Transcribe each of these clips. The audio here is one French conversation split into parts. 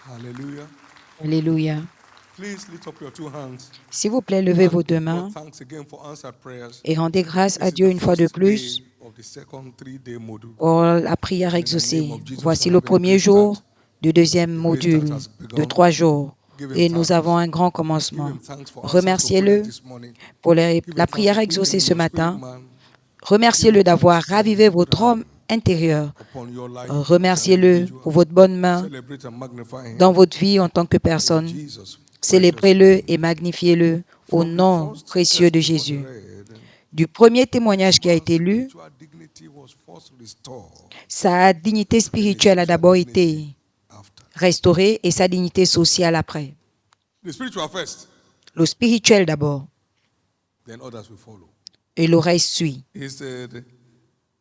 Hallelujah. Alléluia. Please lift up your two hands S'il vous plaît, levez and vos deux give God mains thanks again for answered prayers. et rendez grâce à This is Dieu the une fois de first day plus of the second 3-day module. pour la prière And in the name exaucée. of Jesus, Voici we're le having a premier great jour start. du deuxième A great start module has de begun. 3 jours Give him et nous avons thanks. un grand Give commencement. him thanks for answers to prayers Remerciez-le this morning. pour Give la him thanks prière for putting exaucée him in ce your spirit, matin. man. Give Remerciez-le him d'avoir thanks for ravivé his good votre homme hand intérieur. upon your life as an Remerciez-le individual. pour votre bonne main Celebrate and magnify dans him votre vie en tant que in personne. Jesus' precious Célébrez-le name. et magnifiez-le au From the nom first précieux de testimony Jésus. read, Du premier this témoignage qui a man's été lu, spiritual dignity was first restored, sa dignité then his spirituelle a social d'abord dignity été after. restaurée et sa dignité sociale après. The spiritual first, Le spirituel d'abord then others will follow. et le reste suit. He said,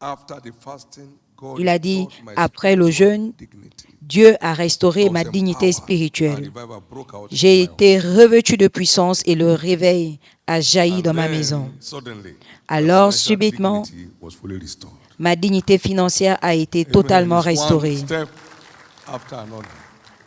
after the fasting, God Il a dit, restored my après le spiritual jeûne, dignity. Dieu a restauré I ma was dignité empowered, and spirituelle. revival broke out in J'ai my été home. revêtu de puissance et le réveil a jailli And dans ma then, maison. suddenly, my Alors, financial subitement, dignity was fully restored. ma dignité financière a été Amen. totalement It's one restaurée. step after another.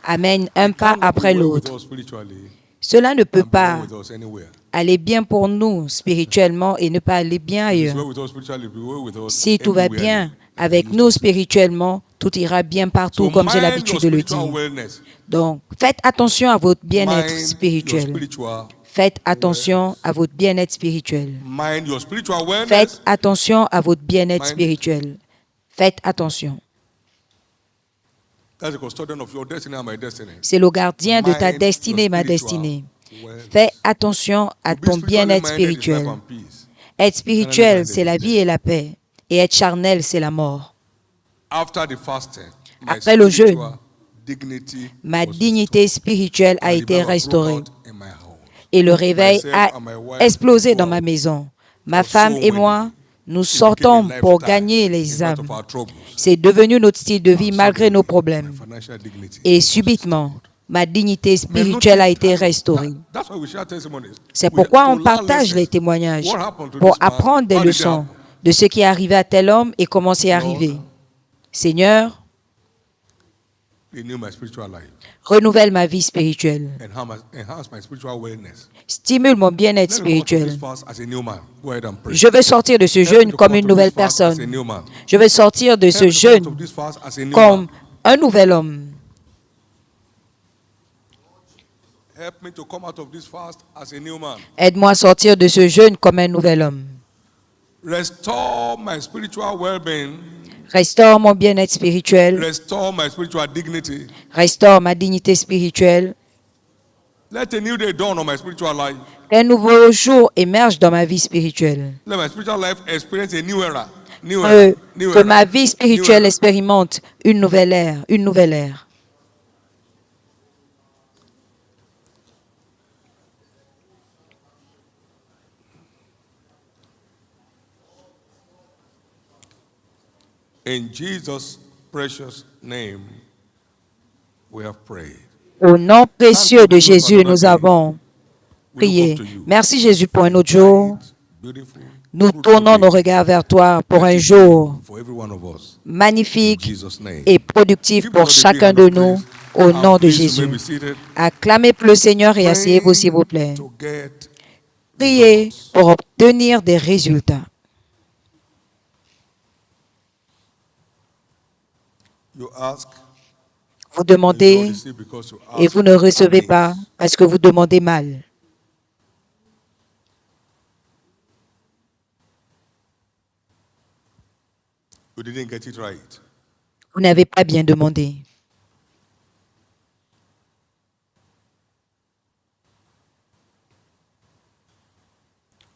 Amen. Un It pas cannot be après well with l'autre. us spiritually Cela ne peut and be wrong pas with us anywhere. aller bien pour nous spirituellement et ne pas aller bien If it's ailleurs. well with us spiritually, it'll be well with us Si tout va everywhere. bien avec nous spirituellement, tout ira bien partout, So comme j'ai mind your l'habitude de le spiritual dire. wellness. Donc, faites attention à votre bien-être Mind your spirituel. spiritual Faites attention wellness. à votre bien-être spirituel. Mind your spiritual wellness. Faites attention à votre bien-être Mind it. spirituel. Faites attention. That's the custodian of your destiny and my destiny. C'est le gardien de ta Mind destinée et your ma spiritual destinée. wellness. Fais attention à To be ton spiritually bien-être minded is life spirituel. and peace. Être spirituel, minded c'est la is vie death. et la paix. Et être charnel, c'est la mort. After the fasting, my Après le jeûne, spiritual dignity ma was dignité restored. spirituelle a And été revival broke restaurée. out in my house. Et le réveil Myself a and my wife explosé will dans go ma out maison. Ma for femme soul et winning. moi, nous It became a sortons pour lifestyle gagner in les spite âmes. of our troubles. C'est devenu notre style de vie And malgré nos suddenly, my problèmes. financial dignity Et was subitement, restored. ma dignité Mais spirituelle a été notice, restaurée. that's why we share testimonies. C'est We, pourquoi to on learn partage les lessons. témoignages What happened to pour this man? apprendre des How did it leçons happen? de ce qui est arrivé à tel homme et comment c'est Lord, arrivé. Seigneur, renew my spiritual life. renouvelle ma vie spirituelle. Enhance my spiritual wellness. Stimule mon bien-être Let me come out of this spirituel. fast as a new man. Go ahead and pray. Je veux sortir de ce Help me jeûne to comme come une out of nouvelle this fast as a personne. new man. Je veux sortir de Help ce me to come out of jeûne this fast as a new comme man. un nouvel homme. Help me to come out of this fast as a new man. Aide-moi à sortir de ce jeûne comme un nouvel homme. Restore my spiritual well-being. Restaure mon bien-être spirituel. Restore my spiritual dignity. Restaure ma dignité spirituelle. Let a new day dawn on my spiritual life. Un nouveau jour émerge dans ma vie spirituelle. Let my spiritual life experience a new era. New era. New Que era. ma vie New spirituelle era. expérimente une nouvelle ère, une nouvelle ère. In Jesus' precious name, we have prayed. Au nom précieux de Jésus, nous avons We look prié. up to you. Merci Jésus pour un autre jour. Beautiful, Nous fruitful tournons nos day. regards vers toi pour Let un it be jour for every one of us. In magnifique Jesus' name. et productif Give the pour Lord a big chacun hand de of nous praise. au And nom de please, you may Jésus. be seated. Acclamez pour le Seigneur et asseyez-vous s'il vous plaît. To get Priez results. pour obtenir des résultats. You ask, Vous and you don't demandez receive because you et ask vous ne recevez amiss. pas parce que vous demandez mal. You didn't get it right. Vous n'avez pas bien demandé.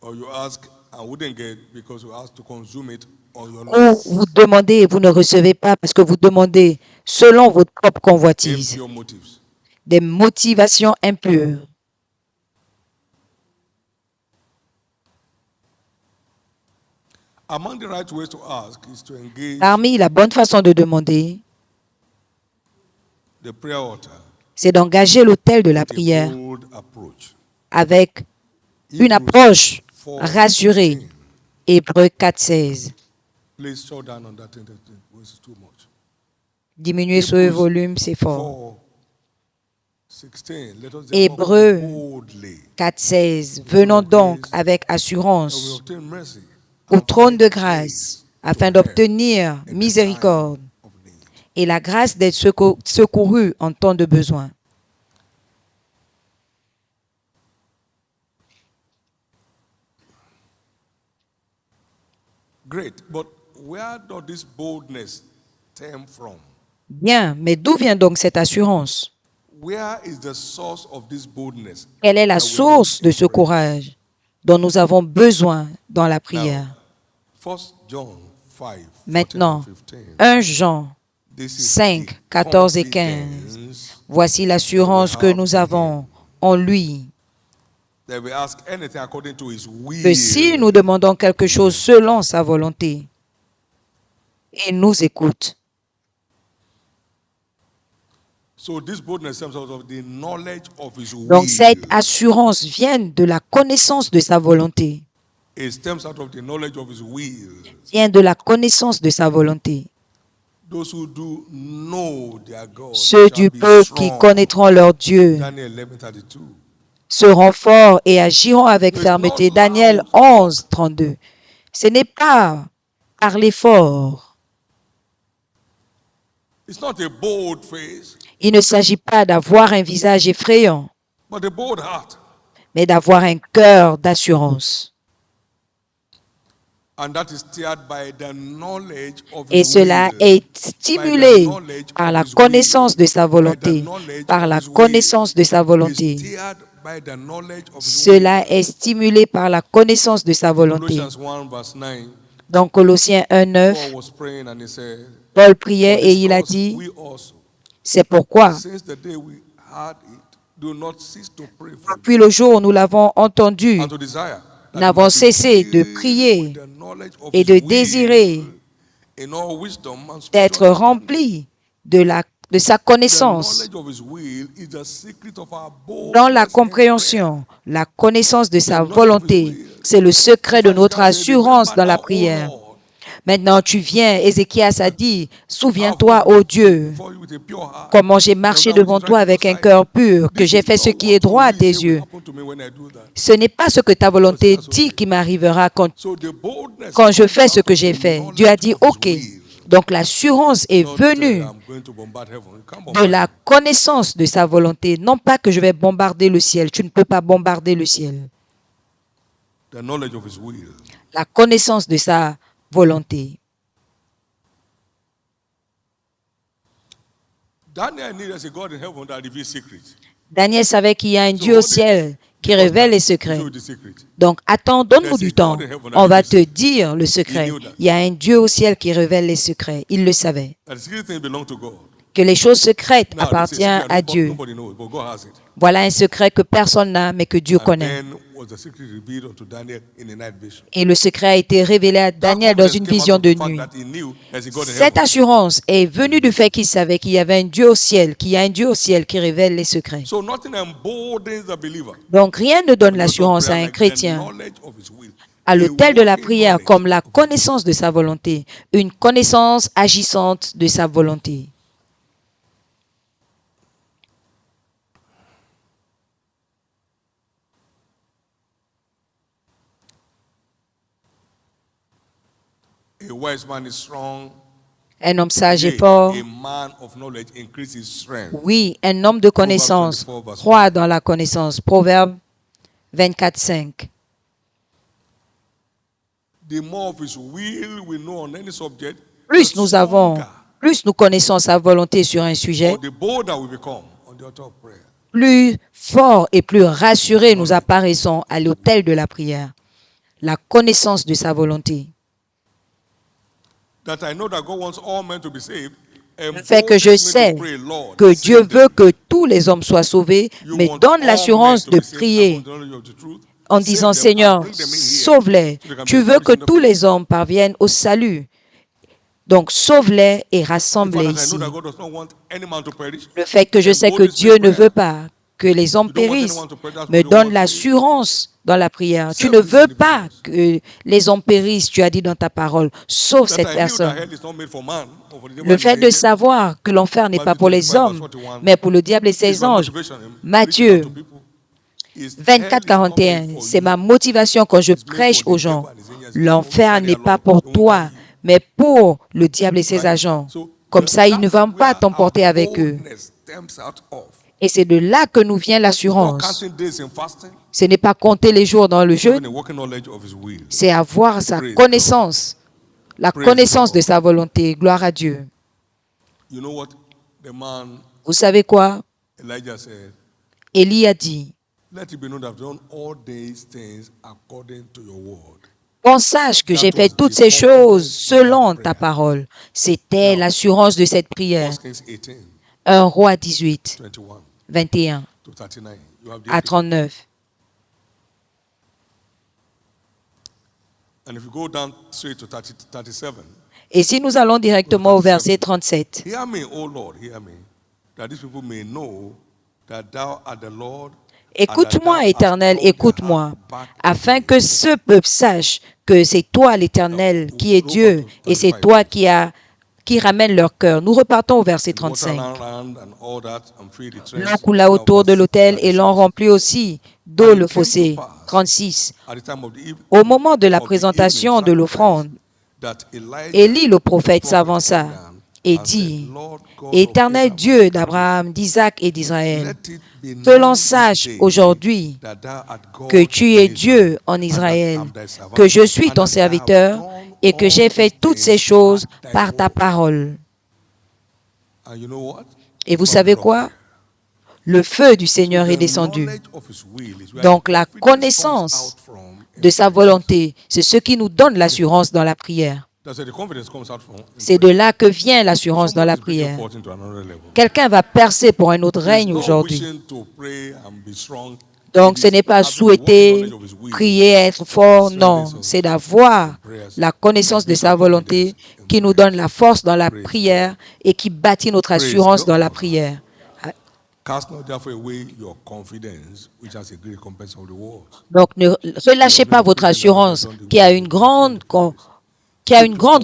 Or you ask and wouldn't get because you asked to consume it on your Ou own vous demandez et vous ne recevez pas parce que vous demandez selon votre propre convoitise, impure motives. des motivations impures. Among the right ways to ask is to engage Parmi la bonne façon de demander, the prayer altar c'est d'engager l'autel de la with a prière bold approach. avec une Hebrews approche 4:16. rassurée. Hébreux 4,16. Please shut down on that thing. That was too much. Diminuez ce Hebrews volume, c'est fort. 16. Let us therefore Hébreux come boldly 4,16. Venons donc avec and we assurance obtain mercy au and trône find de grace grâce to afin help d'obtenir in the miséricorde time of need. et la grâce d'être secouru en temps de besoin. Great, but where does this boldness stem from? Bien, mais d'où vient donc cette assurance? Where is the source of this boldness Quelle est la that we need source de in ce prayer? courage dont nous avons besoin dans la Now, prière? 1 John 5, 14 Maintenant, and 15. 1 Jean This is 5, the 14 et 15. confidence Voici l'assurance que nous avons en lui, that we ask anything according to his que si will. nous demandons quelque chose selon sa volonté, il nous écoute. So this boldness stems out of the knowledge of his Donc will. cette assurance vient de la connaissance de sa volonté, It stems out of the knowledge of his will. vient de la connaissance de sa volonté. Those who do know their God Ceux shall du be peuple qui strong. connaîtront leur Dieu Daniel 11:32. seront forts et agiront avec It's fermeté. not Daniel loud 11, 32. Ce n'est pas par l'effort. It's not a bold face, Il ne s'agit pas d'avoir un visage effrayant, but a bold heart. mais d'avoir un cœur d'assurance. And that is steered by the knowledge of Et his cela will. est stimulé par la connaissance de sa volonté, par la connaissance de sa volonté. Cela est stimulé par la connaissance de sa volonté. Colossians 1 verse 9, Dans Colossiens 1, 9, Paul was praying and he said, Paul "For priait this et il a cause dit, we also, c'est pourquoi, since the day we heard it, do not cease to pray for you depuis le jour où nous l'avons entendu, and to desire that n'avons you might be cessé de filled prier with the knowledge of et his de will désirer in all wisdom and d'être spiritual understanding." remplis de sa The connaissance knowledge of his will is the secret of our boldness dans la in prayer. compréhension, la connaissance de sa volonté. C'est le secret de notre assurance dans la prière. Maintenant, tu viens, Ézéchias a dit, souviens-toi, ô Dieu, comment j'ai marché devant toi avec un cœur pur, que j'ai fait ce qui est droit à tes yeux. Ce n'est pas ce que ta volonté dit qui m'arrivera quand je fais ce que j'ai fait. Dieu a dit, OK. Donc l'assurance est venue de la connaissance de sa volonté. Non pas que je vais bombarder le ciel. Tu ne peux pas bombarder le ciel. La connaissance de sa volonté. Daniel savait qu'il y a un Dieu au ciel qui révèle les secrets. Donc, attends, donne-nous du temps. On va te dire le secret. Il y a un Dieu au ciel qui révèle les secrets. Il le savait. Que les choses secrètes appartiennent à Dieu. Voilà un secret que personne n'a, mais que Dieu connaît. Et le secret a été révélé à Daniel dans une vision de nuit. Cette assurance est venue du fait qu'il savait qu'il y avait un Dieu au ciel, qu'il y a un Dieu au ciel qui révèle les secrets. Donc rien ne donne l'assurance à un chrétien à l'autel de la prière comme la connaissance de sa volonté, une connaissance agissante de sa volonté. A wise man is strong. Un homme sage est fort. A man of knowledge increases strength. Oui, un homme de connaissance croît dans la connaissance. Proverbe 24, 5. The more of his will we know on any subject, Plus nous connaissons sa volonté sur un sujet, the bolder we become on the altar of prayer. plus fort et plus rassurés nous apparaissons à l'autel de la prière. La connaissance de sa volonté. That I know that God wants all men to be saved. Le fait que je sais que Dieu veut que tous les hommes soient sauvés, mais donne l'assurance de prier en disant, Seigneur, sauve-les. Tu veux que tous les hommes parviennent au salut. Donc, sauve-les et rassemble-les ici. Le fait que je sais que Dieu ne veut pas que les hommes You don't want périssent, anyone to perish, mais you don't donne want to- l'assurance dans la prière. Tu Save ne these veux pas individuals. que les hommes périssent, tu as dit dans ta parole. Sauve That cette I knew that personne. hell is not made for man, or for the devil Le and his fait de angels. savoir que l'enfer n'est pas Matthew pour les 25, verse hommes, 41. mais pour le diable et Is ses my anges. motivation in preaching Matthieu unto people. Is hell is not made 24-41, for c'est you. ma motivation quand je It's made prêche for aux the gens. devil and his angels. L'enfer Carry n'est pas along. pour They won't toi, carry you. mais pour le diable et ses Right? agents. So, Comme ça, ils ne that's vont pas where t'emporter our avec eux. boldness stems out of. Et c'est de là que nous vient It's not l'assurance. counting days in fasting, Ce n'est pas compter les jours dans le it's having jeûne, a working knowledge of his will. c'est avoir sa Praise connaissance, la Praise connaissance God. de sa volonté. Gloire à Dieu. You know what the man Vous savez quoi? Elijah said? Élie a dit, Let it be known that I've done all these things according to your word. qu'on sache que That j'ai fait was toutes the ces choses confidence in selon that ta prayer. parole. C'était Now, l'assurance de cette prière. 1 Kings 18, 1 Roi 18, 21 21 to 39. You have the à episode. 39. And if you go down straight to 37, Et si nous allons directement au verset 37, hear me, O Lord, hear me, that these people may know that thou art the Lord. écoute-moi, Éternel, écoute-moi, afin que ce peuple sache que c'est toi, l'Éternel, qui est Dieu, et c'est toi qui ramène leur cœur. Nous repartons au verset 35. L'eau coula autour de l'autel et l'on remplit aussi d'eau le fossé. 36. Au moment de la présentation de l'offrande, Élie le prophète s'avança et dit, Éternel Dieu d'Abraham, d'Isaac et d'Israël, que l'on sache aujourd'hui que tu es Dieu en Israël, que je suis ton serviteur et que j'ai fait toutes ces choses par ta parole. Et vous savez quoi? Le feu du Seigneur est descendu. Donc la connaissance de sa volonté, c'est ce qui nous donne l'assurance dans la prière. C'est de là que vient l'assurance dans la prière. Quelqu'un va percer pour un autre règne aujourd'hui. Donc ce n'est pas souhaiter, prier, être fort, non. C'est d'avoir la connaissance de sa volonté qui nous donne la force dans la prière et qui bâtit notre assurance dans la prière. Donc ne relâchez pas votre assurance qui a une grande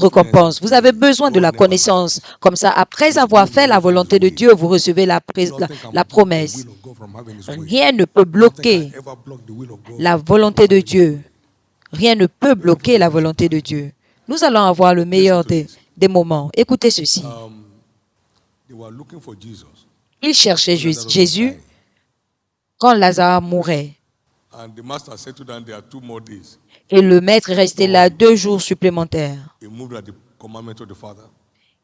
récompense. Vous avez besoin de la connaissance. Comme ça, après avoir fait la volonté de Dieu, vous recevez la promesse. Rien ne peut bloquer la volonté de Dieu. Rien ne peut bloquer la volonté de Dieu. Nous allons avoir le meilleur des moments. Écoutez ceci. Ils cherchaient Jésus quand Lazare mourait. Et le maître restait là 2 jours supplémentaires.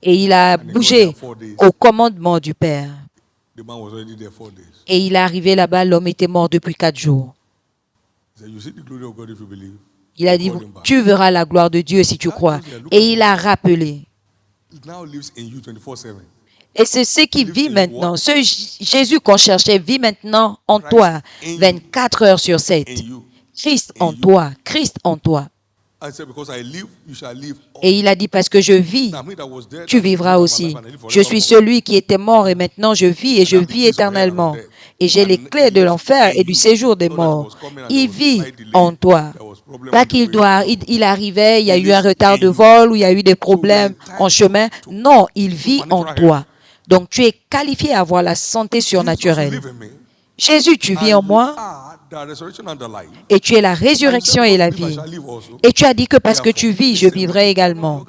Et il a bougé au commandement du Père. Et il est arrivé là-bas, l'homme était mort depuis 4 jours. Il a dit, tu verras la gloire de Dieu si tu crois. Et il a rappelé. Et c'est ce qui vit maintenant. Ce Jésus qu'on cherchait vit maintenant en toi, 24 heures sur 7. Christ en toi, Christ en toi. Et il a dit, parce que je vis, tu vivras aussi. Je suis celui qui était mort et maintenant je vis et je vis éternellement. Et j'ai les clés de l'enfer et du séjour des morts. Il vit en toi. Pas il arrivait, il y a eu un retard de vol ou il y a eu des problèmes en chemin. Non, il vit en toi. Donc tu es qualifié à avoir la santé surnaturelle. Jésus, tu vis en moi et tu es la résurrection et la vie. Et tu as dit que parce que tu vis, je vivrai également.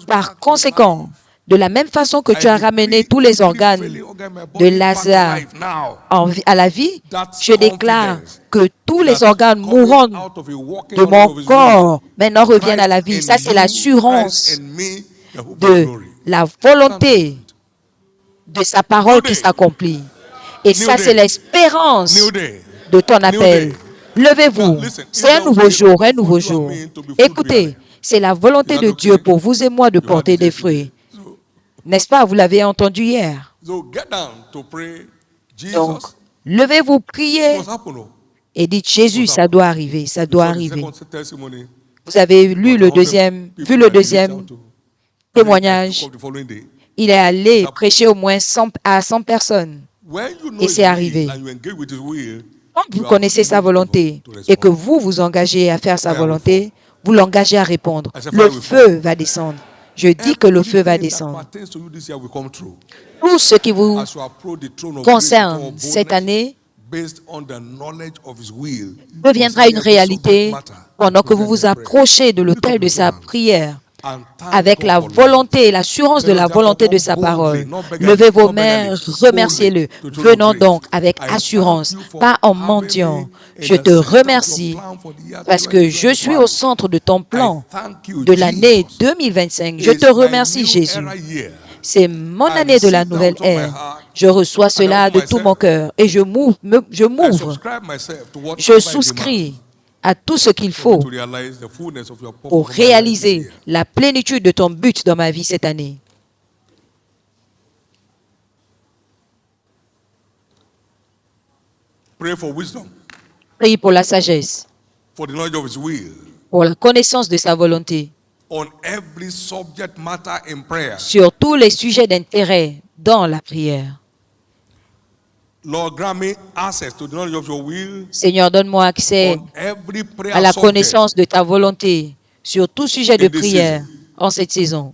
Par conséquent, de la même façon que tu as ramené tous les organes de Lazare à la vie, je déclare que tous les organes mourants de mon corps maintenant reviennent à la vie. Ça, c'est l'assurance de la volonté de sa parole qui s'accomplit. Et ça, c'est l'espérance de ton appel. Levez-vous. C'est un nouveau jour, un nouveau jour. Écoutez, c'est la volonté de Dieu pour vous et moi de porter des fruits. N'est-ce pas? Vous l'avez entendu hier. Donc, levez-vous, priez et dites, Jésus, ça doit arriver, ça doit arriver. Vous avez vu le deuxième témoignage. Il est allé prêcher au moins à 100 personnes. When you know Et his c'est will arrivé. and you engage with his will, Quand vous you are connaissez sa fully volonté able to et que respond. vous vous engagez à faire sa Fire will volonté, vous l'engagez à répondre. I said, Le fire will feu fall. va descendre. Je dis que le feu va Everything that descendre. pertains to you this year will come true. Tout ce qui vous As you approach the throne of grace with concerne all cette boldness, année based on the knowledge of his will, deviendra concerning une every subject réalité matter pendant que vous presented vous in prayer. approchez de Lift l'autel up de your sa hands prière and thank avec God la for life. volonté et l'assurance de Let us la therefore volonté de come sa boldly, parole. not Levez vos not mains, beggarly, remerciez-le. boldly to the throne of Venons grace. donc avec I thank assurance, you for pas en having mendiant. me Je in the te center of your remercie plan for the year parce que je suis au 2025. centre de ton plan I thank you, de l'année Jesus. 2025. Je te It's my remercie, new Jésus. era year. C'est mon I année de la receive that nouvelle with all my ère. heart, Je reçois and I cela open de tout mon myself. cœur et je I m'ouvre. subscribe myself to whatever Je it souscris demands à tout ce qu'il for me faut to realize the fullness of your purpose pour for my life this réaliser year. la plénitude de ton but dans ma vie cette année. Pray for wisdom, Prie pour la sagesse, for the knowledge of his will, pour la connaissance de sa volonté, on every subject matter in prayer. sur tous les sujets d'intérêt dans la prière. Lord, grant me access to the knowledge of your will Seigneur, donne-moi accès on every prayer à la subject connaissance de ta volonté sur tout sujet de in this prière season. en cette saison.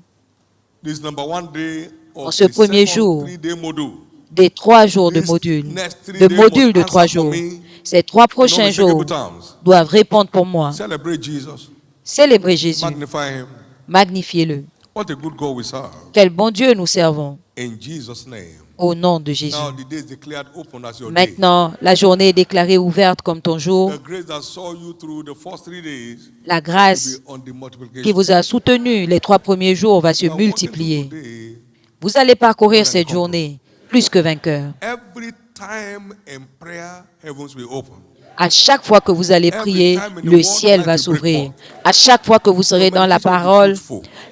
This number one day En of ce the premier second jour, 3-day module. des 3 jours de This module, next 3 de days module must de 3 answer for jours. me Ces 3 in prochains jours unmistakable terms. doivent répondre pour moi. Celebrate Jesus. Célébrez Jésus, Magnify him. magnifiez-le. What a good God we serve. Quel bon Dieu nous servons In Jesus' name. au nom de Jésus. Now the day is declared open as your day. Maintenant, la journée est déclarée ouverte comme ton jour. The grace that saw you through the first 3 days La will grâce be on the qui multiplication. vous a soutenu les 3 premiers jours va se You are walking multiplier. through today. Vous allez parcourir More than cette a journée plus que vainqueur. Every time in prayer, heavens will open. À chaque fois que vous allez prier, le ciel va s'ouvrir. À chaque fois que vous serez dans la parole,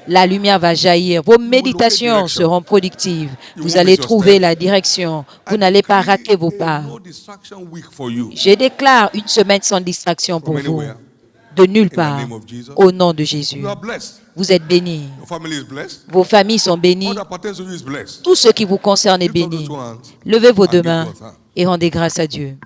la lumière va jaillir. Vos méditations seront productives. Vous allez trouver la direction. Vous n'allez pas rater vos pas. No distraction week for you. Je déclare une semaine sans distraction pour From vous. anywhere. De nulle In the part. name of Jesus. Au nom de Jésus. You are blessed. Vous êtes bénis. Your family is blessed. Vos familles sont bénies. All that pertains to you is blessed. Tout ce qui vous concerne est Lift up béni. those two hands Levez vos and deux give mains God thanks. et rendez grâce à Dieu.